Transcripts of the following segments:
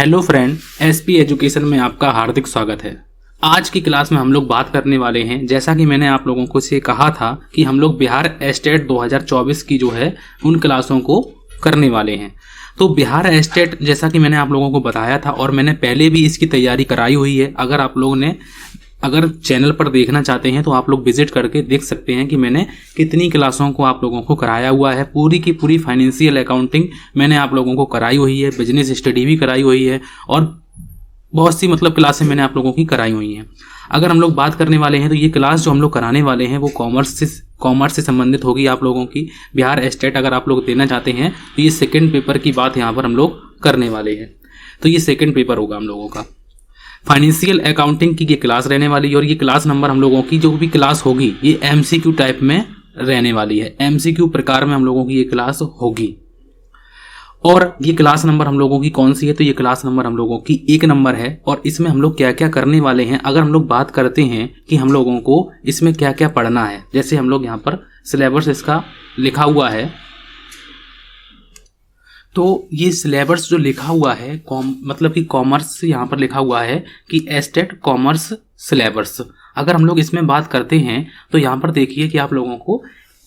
Hello friend, SP education में आपका हार्दिक स्वागत है। आज की क्लास में हम लोग बात करने वाले हैं, जैसा कि मैंने आप लोगों को से कहा था कि हम लोग बिहार एस्टेट 2024 की जो है उन क्लासों को करने वाले हैं। तो बिहार एस्टेट जैसा कि मैंने आप लोगों को बताया था और मैंने पहले भी इसकी तैयारी कराई हुई है। अगर आप लोगों ने चैनल पर देखना चाहते हैं तो आप लोग विजिट करके देख सकते हैं कि मैंने कितनी क्लासों को आप लोगों को कराया हुआ है। पूरी की पूरी फाइनेंशियल अकाउंटिंग मैंने आप लोगों को कराई हुई है, बिजनेस स्टडी भी कराई हुई है और बहुत सी क्लासें मैंने आप लोगों की कराई हुई हैं। अगर हम लोग बात करने वाले हैं तो ये क्लास जो हम लोग कराने वाले हैं वो कॉमर्स से संबंधित होगी आप लोगों की। बिहार एस्टेट अगर आप लोग देना चाहते हैं तो ये सेकेंड पेपर की बात यहाँ पर हम लोग करने वाले हैं। तो ये सेकेंड पेपर होगा हम लोगों का। फाइनेंशियल अकाउंटिंग की ये क्लास रहने वाली है और ये क्लास नंबर हम लोगों की जो भी क्लास होगी ये एमसीक्यू टाइप में रहने वाली है। एमसीक्यू प्रकार में हम लोगों की ये क्लास होगी। और ये क्लास नंबर हम लोगों की कौन सी है? तो ये क्लास नंबर हम लोगों की 1 नंबर है। और इसमें हम लोग क्या क्या करने वाले हैं, अगर हम लोग बात करते हैं कि हम लोगों को इसमें क्या क्या पढ़ना है, जैसे हम लोग यहाँ पर सिलेबस इसका लिखा हुआ है। तो ये सिलेबस जो लिखा हुआ है कि कॉमर्स यहाँ पर लिखा हुआ है कि एस्टेट कॉमर्स सिलेबस। अगर हम लोग इसमें बात करते हैं तो यहाँ पर देखिए कि आप लोगों को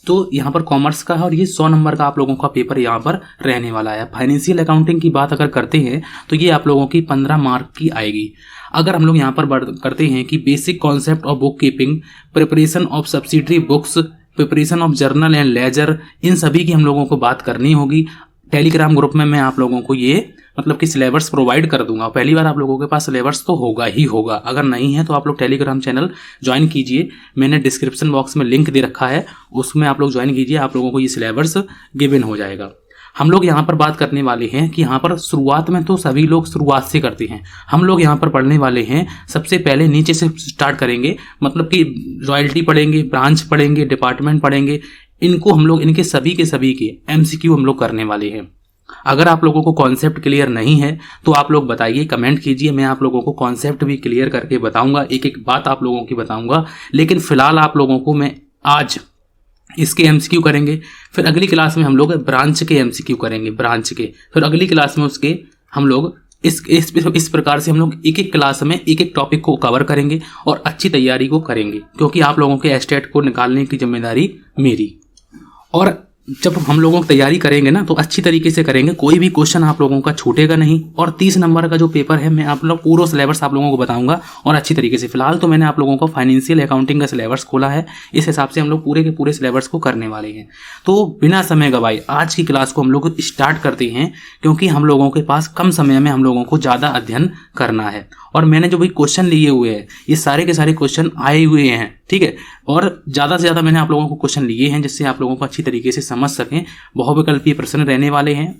तो यहाँ पर कॉमर्स का है और ये 100 नंबर का आप लोगों का पेपर यहाँ पर रहने वाला है। फाइनेंशियल अकाउंटिंग की बात अगर करते हैं तो ये आप लोगों की 15 मार्क की आएगी। अगर हम लोग यहाँ पर बात करते हैं कि basic concept of book keeping, preparation of subsidiary books, preparation of journal and ledger, इन सभी की हम लोगों को बात करनी होगी। टेलीग्राम ग्रुप में मैं आप लोगों को ये कि सिलेबस प्रोवाइड कर दूंगा। पहली बार आप लोगों के पास सिलेबस तो होगा ही होगा। अगर नहीं है तो आप लोग टेलीग्राम चैनल ज्वाइन कीजिए, मैंने डिस्क्रिप्शन बॉक्स में लिंक दे रखा है, उसमें आप लोग ज्वाइन कीजिए, आप लोगों को ये सिलेबस गिवन हो जाएगा। हम लोग यहाँ पर बात करने वाले हैं कि यहाँ पर शुरुआत में तो सभी लोग शुरुआत से करते हैं। हम लोग यहाँ पर पढ़ने वाले हैं सबसे पहले नीचे से स्टार्ट करेंगे, कि रॉयल्टी पढ़ेंगे, ब्रांच पढ़ेंगे, डिपार्टमेंट पढ़ेंगे। इनको हम लोग इनके सभी के एमसीक्यू हम लोग करने वाले हैं। अगर आप लोगों को कॉन्सेप्ट क्लियर नहीं है तो आप लोग बताइए, कमेंट कीजिए, मैं आप लोगों को कॉन्सेप्ट भी क्लियर करके बताऊंगा, एक एक बात आप लोगों की बताऊंगा। लेकिन फिलहाल आप लोगों को मैं आज इसके एमसीक्यू करेंगे, फिर अगली क्लास में हम लोग ब्रांच के एमसीक्यू करेंगे, ब्रांच के, फिर अगली क्लास में उसके हम लोग इस प्रकार से हम लोग एक एक क्लास में एक एक टॉपिक को कवर करेंगे और अच्छी तैयारी को करेंगे, क्योंकि आप लोगों के एस्टेट को निकालने की जिम्मेदारी मेरी। और जब हम लोगों की तैयारी करेंगे ना तो अच्छी तरीके से करेंगे, कोई भी क्वेश्चन आप लोगों का छूटेगा नहीं। और 30 नंबर का जो पेपर है मैं आप लोग पूरा सिलेबस आप लोगों को बताऊंगा और अच्छी तरीके से। फिलहाल तो मैंने आप लोगों को फाइनेंशियल अकाउंटिंग का सिलेबस खोला है, इस हिसाब से हम लोग पूरे के पूरे सिलेबस को करने वाले हैं। तो बिना समय गवाए आज की क्लास को हम लोग स्टार्ट करते हैं, क्योंकि हम लोगों के पास कम समय में हम लोगों को ज़्यादा अध्ययन करना है। और मैंने जो भी क्वेश्चन लिए हुए हैं ये सारे के सारे क्वेश्चन आए हुए हैं, ठीक है। और ज़्यादा से ज़्यादा मैंने आप लोगों को क्वेश्चन लिए हैं जिससे आप लोगों को अच्छी तरीके से समझ सकें। बहुविकल्पीय प्रश्न रहने वाले हैं,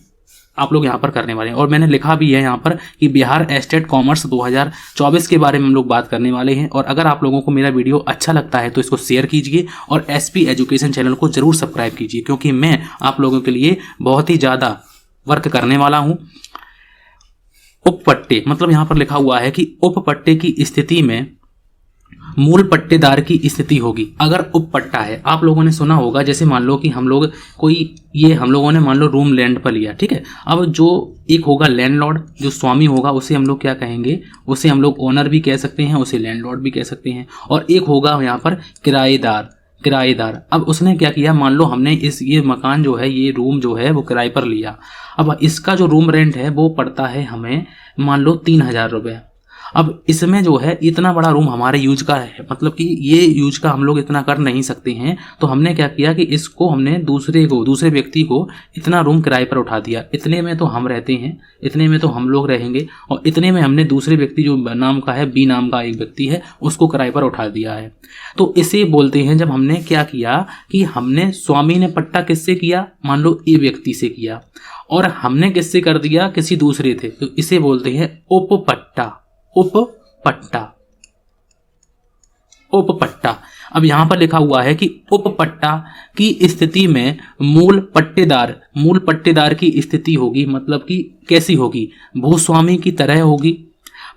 आप लोग यहाँ पर करने वाले हैं। और मैंने लिखा भी है यहाँ पर कि बिहार एस्टेट कॉमर्स 2024 के बारे में हम लोग बात करने वाले हैं। और अगर आप लोगों को मेरा वीडियो अच्छा लगता है तो इसको शेयर कीजिए और एसपी एजुकेशन चैनल को जरूर सब्सक्राइब कीजिए, क्योंकि मैं आप लोगों के लिए बहुत ही ज़्यादा वर्क करने वाला हूँ। उपपट्टे यहाँ पर लिखा हुआ है कि उपपट्टे की स्थिति में मूल पट्टेदार की स्थिति होगी। अगर उपपट्टा है, आप लोगों ने सुना होगा, जैसे मान लो कि हम लोगों ने मान लो रूम लैंड पर लिया, ठीक है। अब जो एक होगा लैंडलॉर्ड, जो स्वामी होगा, उसे हम लोग क्या कहेंगे? उसे हम लोग ओनर भी कह सकते हैं, उसे लैंडलॉर्ड भी कह सकते हैं। और एक होगा यहाँ पर किराएदार। अब उसने क्या किया, मान लो हमने ये मकान जो है, ये रूम जो है वो किराए पर लिया। अब इसका जो रूम रेंट है वो पड़ता है हमें मान लो 3000 रुपये। अब इसमें जो है इतना बड़ा रूम हमारे यूज का है, कि ये यूज का हम लोग इतना कर नहीं सकते हैं। तो हमने क्या किया कि इसको हमने दूसरे व्यक्ति को इतना रूम किराए पर उठा दिया। इतने में तो हम रहते हैं, इतने में तो हम लोग रहेंगे, और इतने में हमने दूसरे व्यक्ति जो नाम का है, बी नाम का एक व्यक्ति है, उसको किराए पर उठा दिया है। तो इसे बोलते हैं, जब हमने क्या किया कि हमने स्वामी ने पट्टा किससे किया, मान लो ए व्यक्ति से किया, और हमने किससे कर दिया, किसी दूसरे थे, तो इसे बोलते हैं उपपट्टा। अब यहां पर लिखा हुआ है कि उपपट्टा की स्थिति में मूल पट्टेदार की स्थिति होगी, कि कैसी होगी? भूस्वामी की तरह होगी,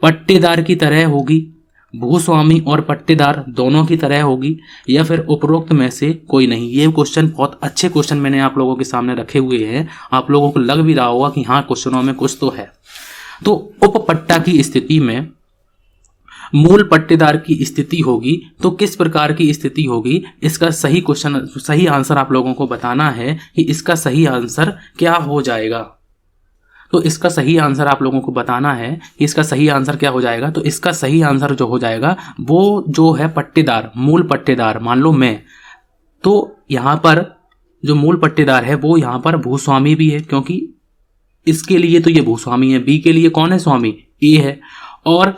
पट्टेदार की तरह होगी, भूस्वामी और पट्टेदार दोनों की तरह होगी, या फिर उपरोक्त में से कोई नहीं। ये क्वेश्चन बहुत अच्छे क्वेश्चन मैंने आप लोगों के सामने रखे हुए हैं, आप लोगों को लग भी रहा होगा कि हाँ क्वेश्चनों में कुछ तो है। तो उपपट्टा की स्थिति में मूल पट्टेदार की स्थिति होगी तो किस प्रकार की स्थिति होगी, इसका सही क्वेश्चन, सही आंसर आप लोगों को बताना है कि इसका सही आंसर क्या हो जाएगा। तो इसका सही आंसर आप लोगों को बताना है कि इसका सही आंसर क्या हो जाएगा। तो इसका सही आंसर जो हो जाएगा वो जो है पट्टेदार, मूल पट्टेदार, मान लो मैं, तो यहाँ पर जो मूल पट्टेदार है वो यहाँ पर भूस्वामी भी है, क्योंकि इसके लिए तो ये भूस्वामी है, बी के लिए कौन है स्वामी, ए है, और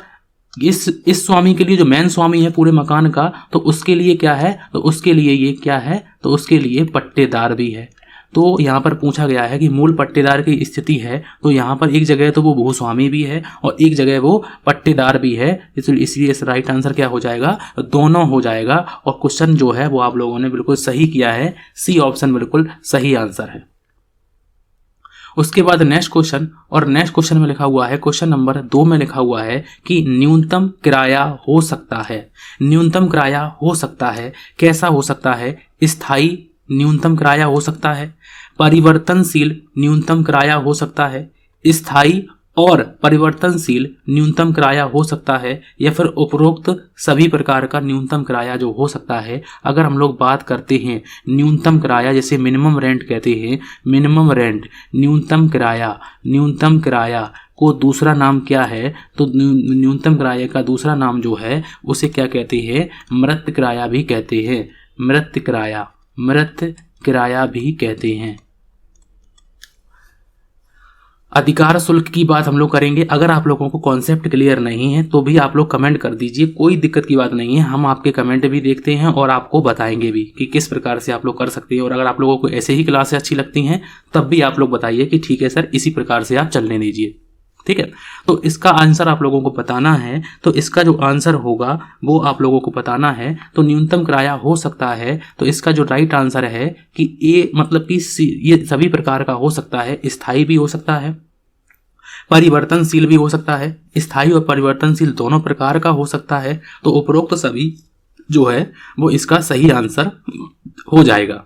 इस स्वामी के लिए जो मेन स्वामी है पूरे मकान का, तो उसके लिए क्या है, तो उसके लिए ये क्या है, तो उसके लिए पट्टेदार भी है। तो यहाँ पर पूछा गया है कि मूल पट्टेदार की स्थिति है, तो यहाँ पर एक जगह तो वो भूस्वामी भी है और एक जगह वो पट्टेदार भी है, इसलिए इस राइट आंसर क्या हो जाएगा, दोनों हो जाएगा। और क्वेश्चन जो है वो आप लोगों ने बिल्कुल सही किया है, सी ऑप्शन बिल्कुल सही आंसर है। उसके बाद नेक्स्ट क्वेश्चन, और नेक्स्ट क्वेश्चन में लिखा हुआ है, क्वेश्चन नंबर 2 में लिखा हुआ है कि न्यूनतम किराया हो सकता है। न्यूनतम किराया हो सकता है, कैसा हो सकता है, स्थायी न्यूनतम किराया हो सकता है, परिवर्तनशील न्यूनतम किराया हो सकता है, स्थायी और परिवर्तनशील न्यूनतम किराया हो सकता है, या फिर उपरोक्त सभी प्रकार का न्यूनतम किराया जो हो सकता है। अगर हम लोग बात करते हैं न्यूनतम किराया, जैसे मिनिमम रेंट कहते हैं, मिनिमम रेंट, न्यूनतम किराया को दूसरा नाम क्या है, तो न्यूनतम किराए का दूसरा नाम जो है उसे क्या कहते हैं, मृत किराया भी कहते हैं, मृत किराया भी कहते हैं। अधिकार शुल्क की बात हम लोग करेंगे। अगर आप लोगों को कॉन्सेप्ट क्लियर नहीं है तो भी आप लोग कमेंट कर दीजिए, कोई दिक्कत की बात नहीं है, हम आपके कमेंट भी देखते हैं और आपको बताएंगे भी कि किस प्रकार से आप लोग कर सकते हैं। और अगर आप लोगों को ऐसे ही क्लासें अच्छी लगती हैं तब भी आप लोग बताइए कि ठीक है सर, इसी प्रकार से आप चलने दीजिए, ठीक है। तो इसका आंसर आप लोगों को बताना है, तो इसका जो आंसर होगा वो आप लोगों को बताना है। तो न्यूनतम किराया हो सकता है, तो इसका जो राइट आंसर है कि ए, मतलब कि ये सभी प्रकार का हो सकता है, स्थायी भी हो सकता है, परिवर्तनशील भी हो सकता है, स्थायी और परिवर्तनशील दोनों प्रकार का हो सकता है। तो उपरोक्त सभी जो है वो इसका सही आंसर हो जाएगा।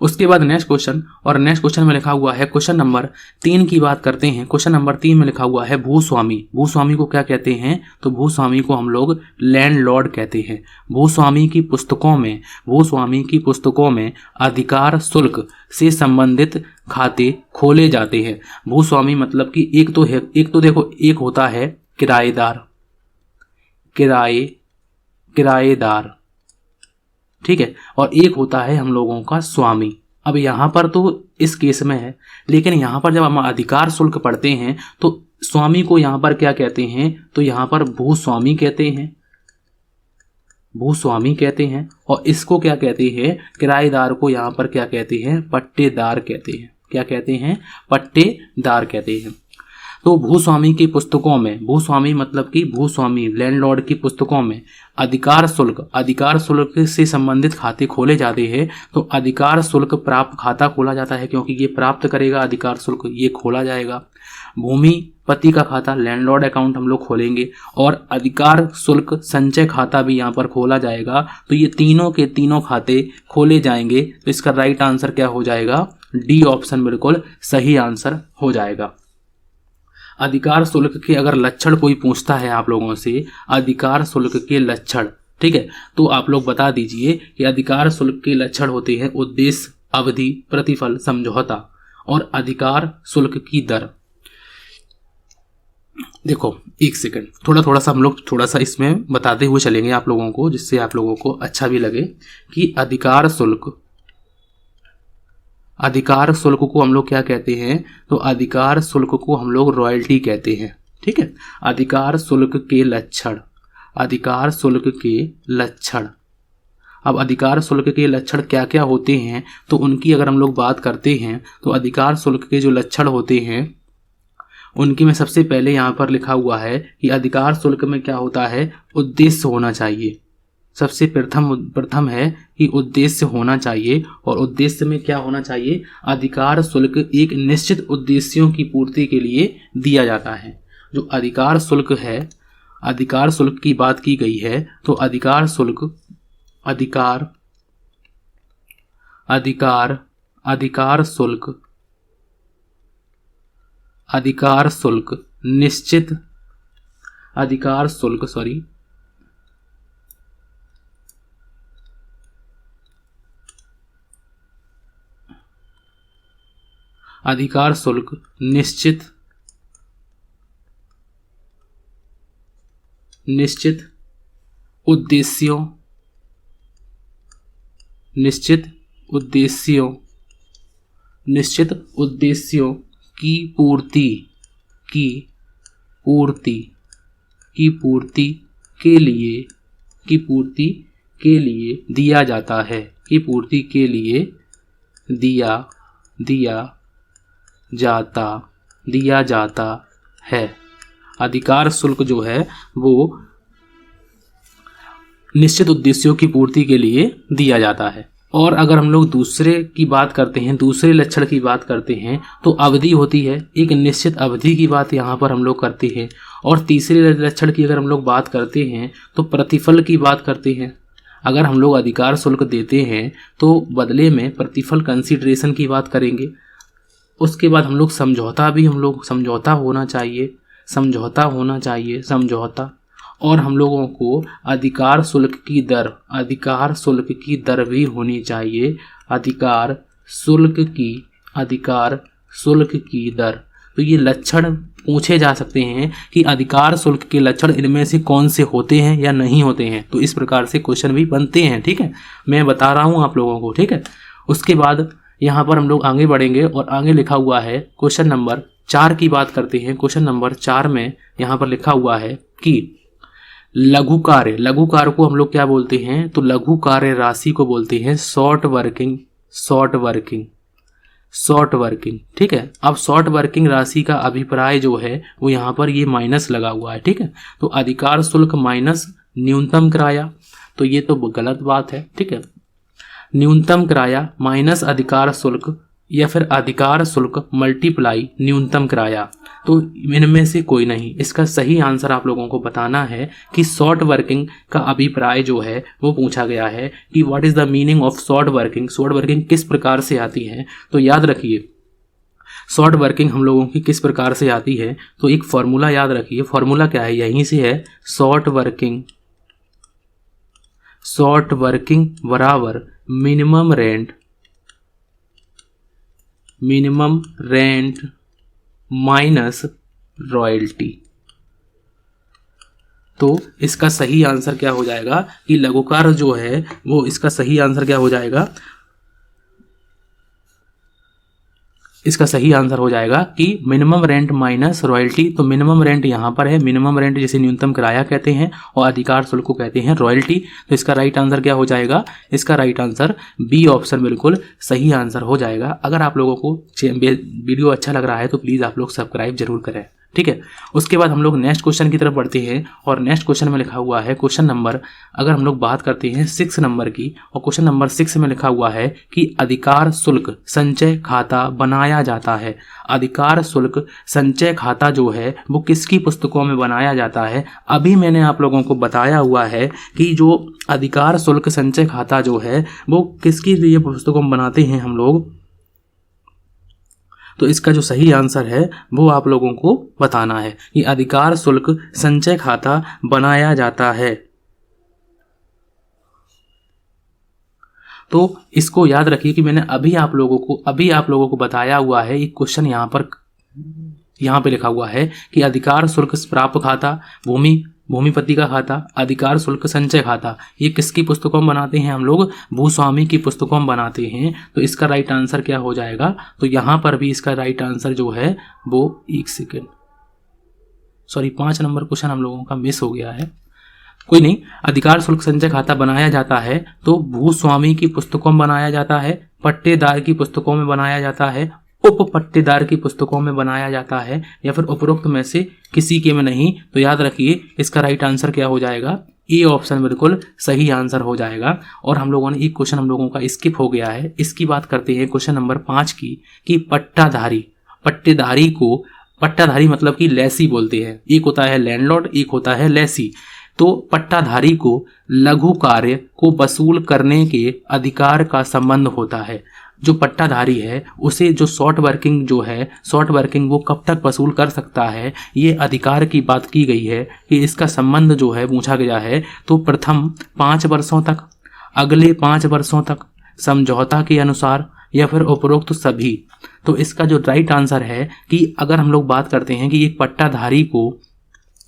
उसके बाद नेक्स्ट क्वेश्चन, और नेक्स्ट क्वेश्चन में लिखा हुआ है, क्वेश्चन नंबर 3 की बात करते हैं। क्वेश्चन नंबर 3 में लिखा हुआ है भूस्वामी। भूस्वामी को क्या कहते हैं, तो भूस्वामी को हम लोग लैंडलॉर्ड कहते हैं। भूस्वामी की पुस्तकों में अधिकार शुल्क से संबंधित खाते खोले जाते हैं। भूस्वामी मतलब कि एक तो देखो, एक होता है किराएदार, ठीक है, और एक होता है हम लोगों का स्वामी। अब यहाँ पर तो इस केस में है, लेकिन यहाँ पर जब हम अधिकार शुल्क पढ़ते हैं तो स्वामी को यहाँ पर क्या कहते हैं, तो यहाँ पर भूस्वामी कहते हैं, और इसको क्या कहते हैं, किराएदार को यहाँ पर क्या कहते हैं, पट्टेदार कहते हैं। क्या कहते हैं, पट्टेदार कहते हैं। तो भूस्वामी की पुस्तकों में, भूस्वामी मतलब कि भूस्वामी लैंडलॉर्ड की पुस्तकों में अधिकार शुल्क से संबंधित खाते खोले जाते हैं। तो अधिकार शुल्क प्राप्त खाता खोला जाता है, क्योंकि ये प्राप्त करेगा अधिकार शुल्क, ये खोला जाएगा। भूमिपति का खाता, लैंडलॉर्ड अकाउंट हम लोग खोलेंगे, और अधिकार शुल्क संचय खाता भी यहाँ पर खोला जाएगा। तो ये तीनों के तीनों खाते खोले जाएंगे। तो इसका राइट आंसर क्या हो जाएगा, डी ऑप्शन बिल्कुल सही आंसर हो जाएगा। अधिकार शुल्क के अगर लक्षण कोई पूछता है आप लोगों से, अधिकार शुल्क के लक्षण, ठीक है, तो आप लोग बता दीजिए कि अधिकार शुल्क के लक्षण होते हैं उद्देश्य, अवधि, प्रतिफल, समझौता और अधिकार शुल्क की दर। देखो एक सेकंड, थोड़ा सा हम लोग थोड़ा सा इसमें बताते हुए चलेंगे आप लोगों को, जिससे आप लोगों को अच्छा भी लगे कि अधिकार शुल्क को हम लोग क्या कहते हैं, तो अधिकार शुल्क को हम लोग रॉयल्टी कहते हैं, ठीक है। अधिकार शुल्क के लक्षण, अब अधिकार शुल्क के लक्षण क्या क्या होते हैं, तो उनकी अगर हम लोग बात करते हैं तो अधिकार शुल्क के जो लक्षण होते हैं उनकी में सबसे पहले यहाँ पर लिखा हुआ है कि अधिकार शुल्क में क्या होता है, उद्देश्य होना चाहिए। सबसे प्रथम है कि उद्देश्य होना चाहिए, और उद्देश्य में क्या होना चाहिए, अधिकार शुल्क एक निश्चित उद्देश्यों की पूर्ति के लिए दिया जाता है। जो अधिकार शुल्क है, अधिकार शुल्क की बात की गई है, तो अधिकार शुल्क अधिकार शुल्क निश्चित अधिकार शुल्क सॉरी अधिकार शुल्क निश्चित उद्देश्यों की पूर्ति के लिए दिया जाता है। की पूर्ति के लिए दिया जाता है। अधिकार शुल्क जो है वो निश्चित उद्देश्यों की पूर्ति के लिए दिया जाता है। और अगर हम लोग दूसरे की बात करते हैं, दूसरे लक्षण की बात करते हैं तो अवधि होती है, एक निश्चित अवधि की बात यहाँ पर हम लोग करते हैं। और तीसरे लक्षण की अगर हम लोग बात करते हैं तो प्रतिफल की बात करते हैं। अगर हम लोग अधिकार शुल्क देते हैं तो बदले में प्रतिफल कंसीडरेशन की बात करेंगे। उसके बाद हम लोग समझौता होना चाहिए। और हम लोगों को अधिकार शुल्क की दर भी होनी चाहिए। अधिकार शुल्क की दर। तो ये लक्षण पूछे जा सकते हैं कि अधिकार शुल्क के लक्षण इनमें से कौन से होते हैं या नहीं होते हैं। तो इस प्रकार से क्वेश्चन भी बनते हैं। ठीक है, मैं बता रहा हूँ आप लोगों को। ठीक है, उसके बाद यहाँ पर हम लोग आगे बढ़ेंगे और आगे लिखा हुआ है क्वेश्चन नंबर 4 की बात करते हैं। क्वेश्चन नंबर 4 में यहाँ पर लिखा हुआ है कि लघु कार्य को हम लोग क्या बोलते हैं? तो लघु कार्य राशि को बोलते हैं शॉर्ट वर्किंग। ठीक है, अब शॉर्ट वर्किंग राशि का अभिप्राय जो है वो यहाँ पर ये माइनस लगा हुआ है। ठीक है, तो अधिकार शुल्क माइनस न्यूनतम किराया, तो ये तो गलत बात है। ठीक है, न्यूनतम किराया माइनस अधिकार शुल्क या फिर अधिकार शुल्क मल्टीप्लाई न्यूनतम किराया, तो इनमें से कोई नहीं। इसका सही आंसर आप लोगों को बताना है कि शॉर्ट वर्किंग का अभिप्राय जो है वो पूछा गया है कि what is the meaning of short working किस प्रकार से आती है। तो याद रखिए शॉर्ट वर्किंग हम लोगों की किस प्रकार से आती है। तो एक फॉर्मूला याद रखिए, फॉर्मूला क्या है, यहीं से है, शॉर्ट वर्किंग बराबर मिनिमम रेंट माइनस रॉयल्टी। तो इसका सही आंसर क्या हो जाएगा कि लघुकार जो है वो इसका सही आंसर क्या हो जाएगा, इसका सही आंसर हो जाएगा कि मिनिमम रेंट माइनस रॉयल्टी। तो मिनिमम रेंट यहाँ पर है, मिनिमम रेंट जिसे न्यूनतम किराया कहते हैं और अधिकार शुल्क को कहते हैं रॉयल्टी। तो इसका राइट आंसर क्या हो जाएगा, इसका राइट आंसर बी ऑप्शन बिल्कुल सही आंसर हो जाएगा। अगर आप लोगों को वीडियो अच्छा लग रहा है तो प्लीज़ आप लोग सब्सक्राइब जरूर करें। ठीक है, उसके बाद हम लोग नेक्स्ट क्वेश्चन की तरफ बढ़ते हैं और नेक्स्ट क्वेश्चन में लिखा हुआ है क्वेश्चन नंबर, अगर हम लोग बात करते हैं 6 नंबर की, और क्वेश्चन नंबर 6 में लिखा हुआ है कि अधिकार शुल्क संचय खाता बनाया जाता है। अधिकार शुल्क संचय खाता जो है वो किसकी पुस्तकों में बनाया जाता है। अभी मैंने आप लोगों को बताया हुआ है कि जो अधिकार शुल्क संचय खाता जो है वो किसकी लिए पुस्तकों में बनाते हैं हम लोग। तो इसका जो सही आंसर है वो आप लोगों को बताना है कि अधिकार शुल्क संचय खाता बनाया जाता है। तो इसको याद रखिए कि मैंने अभी आप लोगों को बताया हुआ है। एक क्वेश्चन यहाँ पे लिखा हुआ है कि अधिकार शुल्क प्राप्त खाता, भूमिपति का खाता, अधिकार शुल्क संचय खाता, ये किसकी पुस्तकों में बनाते हैं हम लोग, भूस्वामी की पुस्तकों में बनाते हैं। तो इसका राइट आंसर क्या हो जाएगा, तो यहाँ पर भी इसका राइट आंसर जो है वो 5 नंबर क्वेश्चन हम लोगों का मिस हो गया है, कोई नहीं। अधिकार शुल्क संचय खाता बनाया जाता है तो भूस्वामी की पुस्तकों में बनाया जाता है, पट्टेदार की पुस्तकों में बनाया जाता है, उप पट्टेदार की पुस्तकों में बनाया जाता है, या फिर उपरोक्त में से किसी के में नहीं। तो याद रखिए इसका राइट आंसर क्या हो जाएगा, ए ऑप्शन बिल्कुल सही आंसर हो जाएगा। और हम लोगों ने एक क्वेश्चन हम लोगों का स्किप हो गया है, इसकी बात करते हैं क्वेश्चन नंबर 5 की, कि पट्टेदारी को पट्टाधारी मतलब कि लेसी बोलते हैं। एक होता है लैंडलॉर्ड, एक होता है लेसी। तो पट्टाधारी को लघु कार्य को वसूल करने के अधिकार का संबंध होता है। जो पट्टाधारी है उसे जो शॉर्ट वर्किंग वो कब तक वसूल कर सकता है, ये अधिकार की बात की गई है कि इसका संबंध जो है पूछा गया है। तो प्रथम 5 वर्षों तक, अगले 5 वर्षों तक, समझौता के अनुसार, या फिर उपरोक्त सभी। तो इसका जो राइट आंसर है कि अगर हम लोग बात करते हैं कि एक पट्टाधारी को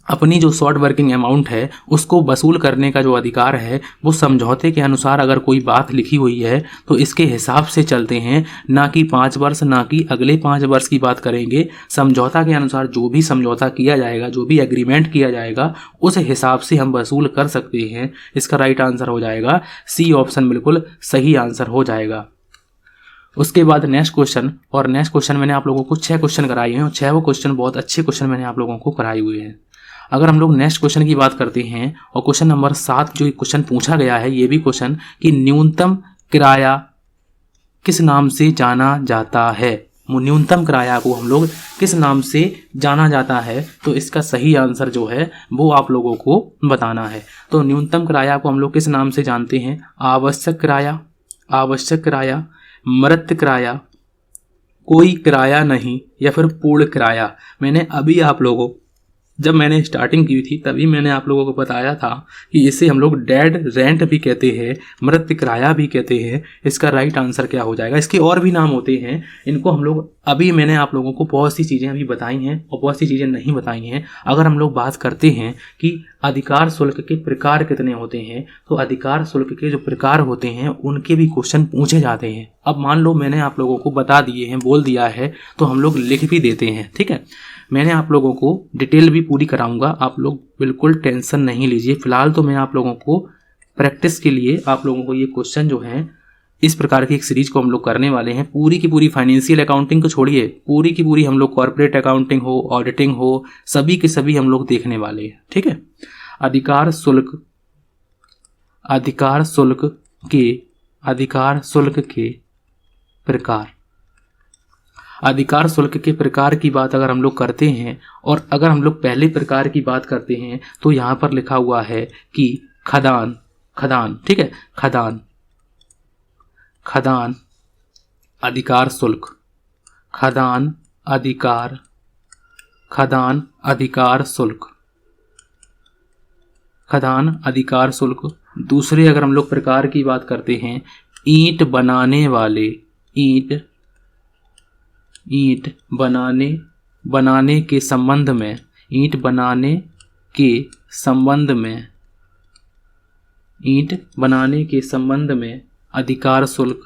अपनी जो शॉर्ट वर्किंग अमाउंट है उसको वसूल करने का जो अधिकार है वो समझौते के अनुसार अगर कोई बात लिखी हुई है तो इसके हिसाब से चलते हैं, ना कि 5 वर्ष, ना कि अगले 5 वर्ष की बात करेंगे। समझौता के अनुसार जो भी समझौता किया जाएगा, जो भी एग्रीमेंट किया जाएगा, उस हिसाब से हम वसूल कर सकते हैं। इसका राइट आंसर हो जाएगा सी ऑप्शन, बिल्कुल सही आंसर हो जाएगा। उसके बाद नेक्स्ट क्वेश्चन, और नेक्स्ट क्वेश्चन मैंने आप लोगों को 6 क्वेश्चन कराए हैं और 6 क्वेश्चन बहुत अच्छे क्वेश्चन मैंने आप लोगों को कराए हुए हैं। अगर हम लोग नेक्स्ट क्वेश्चन की बात करते हैं और क्वेश्चन नंबर 7 जो क्वेश्चन पूछा गया है, ये भी क्वेश्चन कि न्यूनतम किराया किस नाम से जाना जाता है। न्यूनतम किराया को हम लोग किस नाम से जाना जाता है, तो इसका सही आंसर जो है वो आप लोगों को बताना है। तो न्यूनतम किराया को हम लोग किस नाम से जानते हैं? आवश्यक किराया, मृत किराया, कोई किराया नहीं, या फिर पूर्ण किराया। मैंने अभी आप लोगों जब मैंने स्टार्टिंग की थी तभी मैंने आप लोगों को बताया था कि इसे हम लोग डेड रेंट भी कहते हैं, मृत किराया भी कहते हैं। इसका राइट आंसर क्या हो जाएगा? इसके और भी नाम होते हैं, इनको हम लोग अभी मैंने आप लोगों को बहुत सी चीज़ें अभी बताई हैं और बहुत सी चीज़ें नहीं बताई हैं। अगर हम लोग बात करते हैं कि अधिकार शुल्क के प्रकार कितने होते हैं, तो अधिकार शुल्क के जो प्रकार होते हैं उनके भी क्वेश्चन पूछे जाते हैं। अब मान लो मैंने आप लोगों को बता दिए हैं, बोल दिया है, तो हम लोग लिख भी देते हैं, ठीक है। मैंने आप लोगों को डिटेल भी पूरी कराऊंगा, आप लोग बिल्कुल टेंशन नहीं लीजिए। फिलहाल तो मैं आप लोगों को प्रैक्टिस के लिए आप लोगों को ये क्वेश्चन जो हैं इस प्रकार की एक सीरीज को हम लोग करने वाले हैं। पूरी की पूरी फाइनेंशियल अकाउंटिंग को छोड़िए, पूरी की पूरी हम लोग कॉर्पोरेट अकाउंटिंग हो, ऑडिटिंग हो, सभी के सभी हम लोग देखने वाले हैं, ठीक है। अधिकार शुल्क के प्रकार, अधिकार शुल्क के प्रकार की बात अगर हम लोग करते हैं, और अगर हम लोग पहले प्रकार की बात करते हैं तो यहाँ पर लिखा हुआ है कि खदान, ठीक है, खदान अधिकार शुल्क, खदान अधिकार शुल्क। दूसरे अगर हम लोग प्रकार की बात करते हैं, ईंट बनाने के संबंध में अधिकार शुल्क,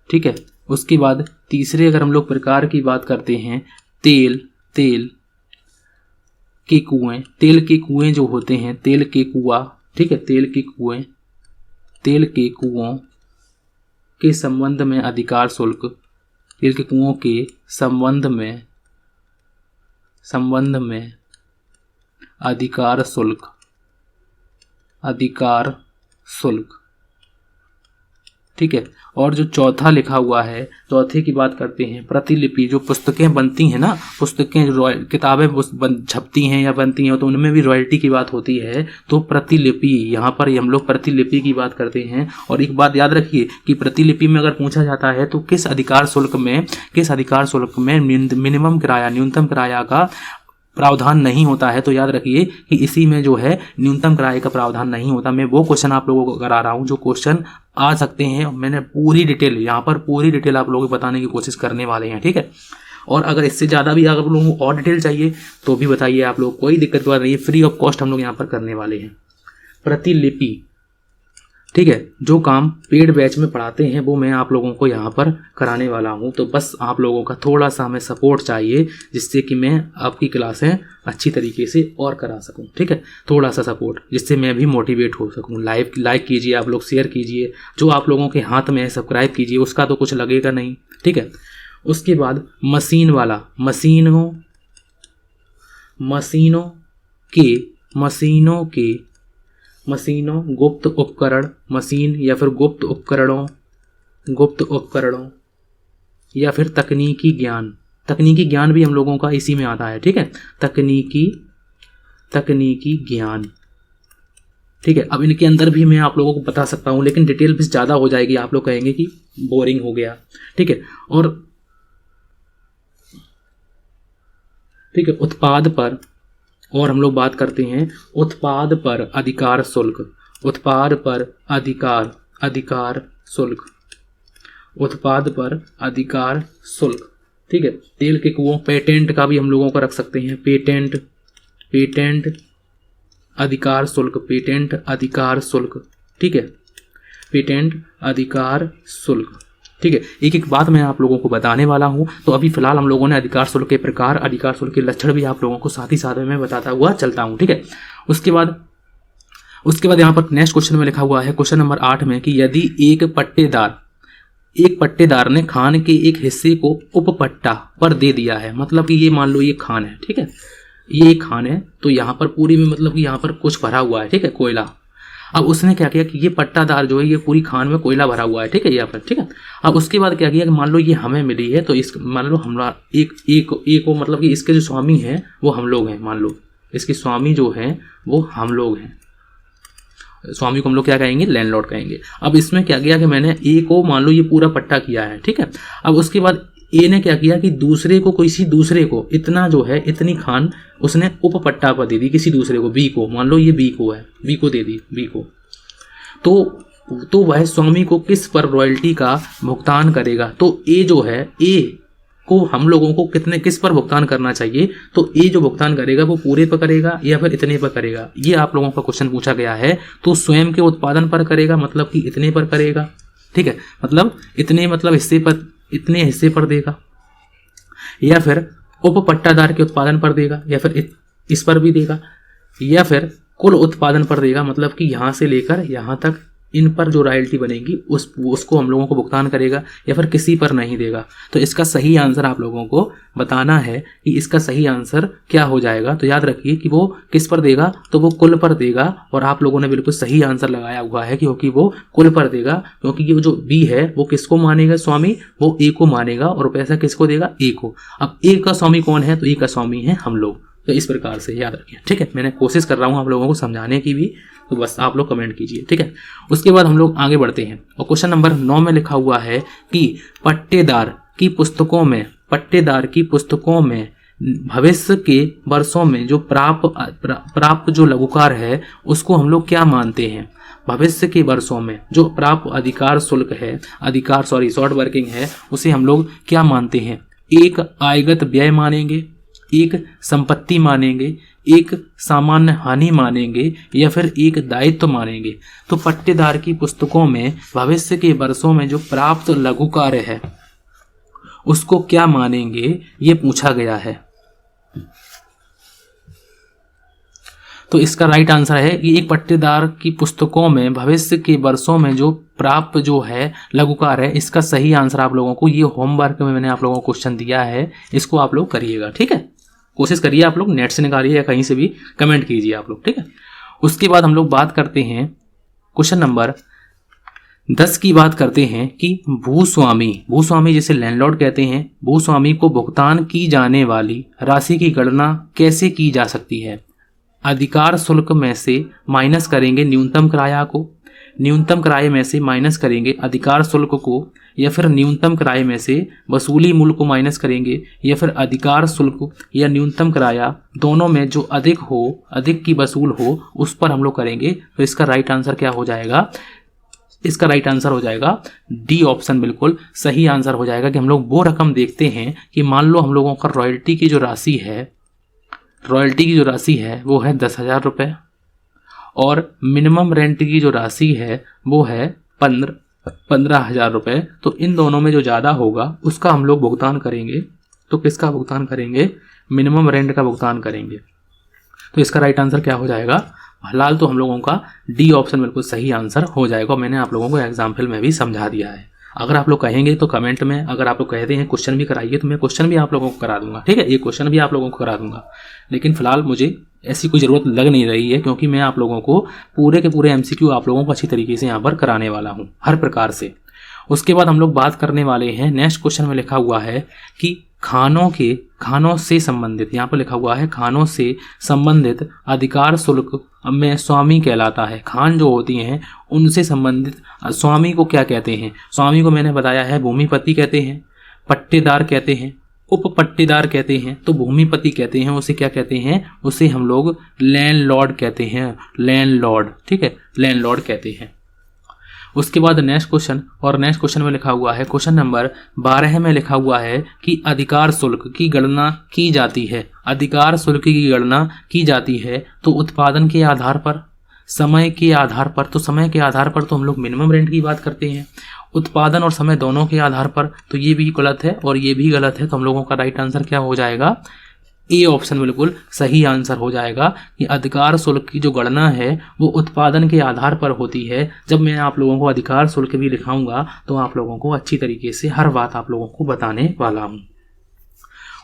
ठीक है। उसके बाद तीसरे अगर हम लोग प्रकार की बात करते हैं, तेल के कुएं जो होते हैं, तेल के कुआं, ठीक है, तेल के कुओं के संबंध में अधिकार शुल्क, तेल के कुओं के संबंध में अधिकार शुल्क, ठीक है। और जो चौथा लिखा हुआ है, चौथे की बात करते हैं, प्रतिलिपि। जो पुस्तकें बनती हैं ना, पुस्तकें जो किताबें छपती हैं या बनती हैं, तो उनमें भी रॉयल्टी की बात होती है। तो प्रतिलिपि, यहाँ पर हम लोग प्रतिलिपि की बात करते हैं। और एक बात याद रखिए कि प्रतिलिपि में अगर पूछा जाता है तो किस अधिकार शुल्क में मिनिमम किराया, न्यूनतम किराया का प्रावधान नहीं होता है, तो याद रखिए कि इसी में जो है न्यूनतम किराए का प्रावधान नहीं होता। मैं वो क्वेश्चन आप लोगों को करा रहा हूँ जो क्वेश्चन आ सकते हैं। मैंने पूरी डिटेल आप लोगों को बताने की कोशिश करने वाले हैं, ठीक है। और अगर इससे ज़्यादा भी अगर लोगों को और डिटेल चाहिए तो भी बताइए, आप लोग कोई दिक्कत की बात नहीं है, फ्री ऑफ कॉस्ट हम लोग यहाँ पर करने वाले हैं। प्रतिलिपि, ठीक है, जो काम पेड बैच में पढ़ाते हैं वो मैं आप लोगों को यहाँ पर कराने वाला हूँ। तो बस आप लोगों का थोड़ा सा हमें सपोर्ट चाहिए, जिससे कि मैं आपकी क्लासें अच्छी तरीके से और करा सकूँ, ठीक है। थोड़ा सा सपोर्ट, जिससे मैं भी मोटिवेट हो सकूँ। लाइक कीजिए, आप लोग शेयर कीजिए, जो आप लोगों के हाथ में है सब्सक्राइब कीजिए, उसका तो कुछ लगेगा नहीं, ठीक है। उसके बाद मशीन वाला, मशीनों, गुप्त उपकरण, मशीन या फिर गुप्त उपकरणों या फिर तकनीकी तकनीकी ज्ञान भी हम लोगों का इसी में आता है, ठीक है, तकनीकी ज्ञान, ठीक है। अब इनके अंदर भी मैं आप लोगों को बता सकता हूँ, लेकिन डिटेल भी ज़्यादा हो जाएगी, आप लोग कहेंगे कि बोरिंग हो गया, ठीक है। और ठीक है, उत्पाद पर, और हम लोग बात करते हैं उत्पाद पर अधिकार शुल्क, उत्पाद पर अधिकार शुल्क, उत्पाद पर अधिकार शुल्क, ठीक है। तेल के कुओं, पेटेंट का भी हम लोगों का रख सकते हैं, पेटेंट अधिकार शुल्क, पेटेंट अधिकार शुल्क, ठीक है, पेटेंट अधिकार शुल्क, ठीक है। एक एक बात मैं आप लोगों को बताने वाला हूं। तो अभी फिलहाल हम लोगों ने अधिकार शुल्क के प्रकार, अधिकार शुल्क के लक्षण भी आप लोगों को साथ ही साथ में मैं बताता हुआ चलता हूं, ठीक है। उसके बाद यहाँ पर नेक्स्ट क्वेश्चन में लिखा हुआ है, क्वेश्चन नंबर 8 में, कि यदि एक पट्टेदार ने खान के एक हिस्से को उपपट्टा पर दे दिया है, मतलब कि ये मान लो ये खान है, ठीक है, ये खान है, तो यहाँ पर पूरी में मतलब कि यहाँ पर कुछ भरा हुआ है, ठीक है, कोयला। अब उसने क्या किया कि ये पट्टादार जो है ये पूरी खान में कोयला भरा हुआ है, ठीक है, यहाँ पर, ठीक है। अब उसके बाद क्या किया कि मान लो ये हमें मिली है, तो इस मान लो हमारा एक को मतलब कि इसके जो स्वामी हैं वो हम लोग हैं, मान लो इसके स्वामी जो हैं वो हम लोग हैं, स्वामी को हम लोग क्या कहेंगे, लैंडलॉर्ड कहेंगे। अब इसमें क्या किया कि मैंने ए को मान लो ये पूरा पट्टा किया है, ठीक है। अब उसके बाद ए ने क्या किया कि किसी दूसरे को इतना जो है, इतनी खान उसने उपपट्टा पर दे दी किसी दूसरे को, बी को, मान लो ये बी को है, बी को दे दी, बी को, तो वह स्वामी को किस पर रॉयल्टी का भुगतान करेगा। तो ए जो है, ए को हम लोगों को किस पर भुगतान करना चाहिए, तो ए जो भुगतान करेगा वो पूरे पर करेगा या फिर इतने पर करेगा, ये आप लोगों का क्वेश्चन पूछा गया है। तो स्वयं के उत्पादन पर करेगा, मतलब कि इतने पर करेगा, ठीक है, मतलब इतने मतलब हिस्से पर, इतने हिस्से पर देगा, या फिर उपपट्टादार के उत्पादन पर देगा, या फिर इस पर भी देगा, या फिर कुल उत्पादन पर देगा, मतलब कि यहाँ से लेकर यहाँ तक इन पर जो रॉयल्टी बनेगी उसको हम लोगों को भुगतान करेगा, या फिर किसी पर नहीं देगा। तो इसका सही आंसर आप लोगों को बताना है कि इसका सही आंसर क्या हो जाएगा। तो याद रखिए कि वो किस पर देगा, तो वो कुल पर देगा, और आप लोगों ने बिल्कुल सही आंसर लगाया हुआ है क्योंकि वो कुल पर देगा, क्योंकि ये जो बी है वो किसको मानेगा स्वामी, वो ए को मानेगा, और पैसा किसको देगा, ए को। अब ए का स्वामी कौन है, तो ए का स्वामी है हम लोग। तो इस प्रकार से याद रखिए, ठीक है। मैंने कोशिश कर रहा हूँ आप लोगों को समझाने की भी, तो बस आप लोग कमेंट कीजिए, ठीक है। उसके बाद हम लोग आगे बढ़ते हैं, और क्वेश्चन नंबर 9 में लिखा हुआ है कि पट्टेदार की पुस्तकों में भविष्य के वर्षों में जो प्राप्त जो लघुकार है उसको हम लोग क्या मानते हैं। भविष्य के वर्षों में जो प्राप्त अधिकार शुल्क है, शॉर्ट वर्किंग है, उसे हम लोग क्या मानते हैं। एक आयगत व्यय मानेंगे, एक संपत्ति मानेंगे, एक सामान्य हानि मानेंगे, या फिर एक दायित्व मानेंगे। तो पट्टेदार की पुस्तकों में भविष्य के वर्षों में जो प्राप्त लघु कार्य है उसको क्या मानेंगे, ये पूछा गया है। तो इसका राइट आंसर है कि एक पट्टेदार की पुस्तकों में भविष्य के वर्षों में जो प्राप्त जो है लघुकार है, इसका सही आंसर आप लोगों को, ये होमवर्क में मैंने आप लोगों को क्वेश्चन दिया है, इसको आप लोग करिएगा, ठीक है। कोशिश करिए आप लोग, नेट से निकालिए या कहीं से भी कमेंट कीजिए आप लोग, ठीक है। उसके बाद हम लोग बात करते हैं क्वेश्चन नंबर 10 की बात करते हैं कि भूस्वामी जिसे लैंडलॉर्ड कहते हैं, भूस्वामी को भुगतान की जाने वाली राशि की गणना कैसे की जा सकती है। अधिकार शुल्क में से माइनस करेंगे न्यूनतम किराया को, न्यूनतम किराए में से माइनस करेंगे अधिकार शुल्क को, या फिर न्यूनतम किराए में से वसूली मूल्य को माइनस करेंगे, या फिर अधिकार शुल्क या न्यूनतम किराया दोनों में जो अधिक की वसूल हो उस पर हम लोग करेंगे। तो इसका राइट आंसर क्या हो जाएगा, इसका राइट आंसर हो जाएगा डी ऑप्शन, बिल्कुल सही आंसर हो जाएगा। कि हम लोग वो रकम देखते हैं कि मान लो हम लोगों का रॉयल्टी की जो राशि है वो है 10,000 रुपये, और मिनिमम रेंट की जो राशि है वो है 15,000 रुपये। तो इन दोनों में जो ज़्यादा होगा उसका हम लोग भुगतान करेंगे। तो किसका भुगतान करेंगे, मिनिमम रेंट का भुगतान करेंगे। तो इसका राइट आंसर क्या हो जाएगा, फिलहाल तो हम लोगों का डी ऑप्शन बिल्कुल सही आंसर हो जाएगा। मैंने आप लोगों को एग्जाम्पल में भी समझा दिया है। अगर आप लोग कहेंगे तो कमेंट में, अगर आप लोग कहते हैं क्वेश्चन भी कराइए तो मैं क्वेश्चन भी आप लोगों को करा दूंगा, ठीक है, ये क्वेश्चन भी आप लोगों को करा दूंगा। लेकिन फिलहाल मुझे ऐसी कोई ज़रूरत लग नहीं रही है, क्योंकि मैं आप लोगों को पूरे के पूरे MCQ आप लोगों को अच्छी तरीके से यहाँ पर कराने वाला हूँ हर प्रकार से। उसके बाद हम लोग बात करने वाले हैं, नेक्स्ट क्वेश्चन में लिखा हुआ है कि खानों से संबंधित, यहाँ पर लिखा हुआ है खानों से संबंधित अधिकार शुल्क में स्वामी कहलाता है। खान जो होती हैं उनसे संबंधित स्वामी को क्या कहते हैं? स्वामी को मैंने बताया है भूमिपति कहते हैं, पट्टेदार कहते हैं, उप पट्टेदार कहते हैं। तो भूमिपति कहते हैं उसे क्या कहते हैं? उसे हम लोग लैंडलॉर्ड कहते हैं, लैंडलॉर्ड, ठीक है, लैंडलॉर्ड कहते हैं। उसके बाद नेक्स्ट क्वेश्चन, और नेक्स्ट क्वेश्चन में लिखा हुआ है, क्वेश्चन नंबर 12 में लिखा हुआ है कि अधिकार शुल्क की गणना की जाती है। अधिकार शुल्क की गणना की जाती है तो उत्पादन के आधार पर, समय के आधार पर। तो समय के आधार पर तो हम लोग मिनिमम रेंट की बात करते हैं, उत्पादन और समय दोनों के आधार पर तो ये भी गलत है और ये भी गलत है। तो हम लोगों का राइट आंसर क्या हो जाएगा? ए ऑप्शन बिल्कुल सही आंसर हो जाएगा कि अधिकार शुल्क की जो गणना है वो उत्पादन के आधार पर होती है। जब मैं आप लोगों को अधिकार शुल्क भी लिखाऊंगा तो आप लोगों को अच्छी तरीके से हर बात आप लोगों को बताने वाला हूँ।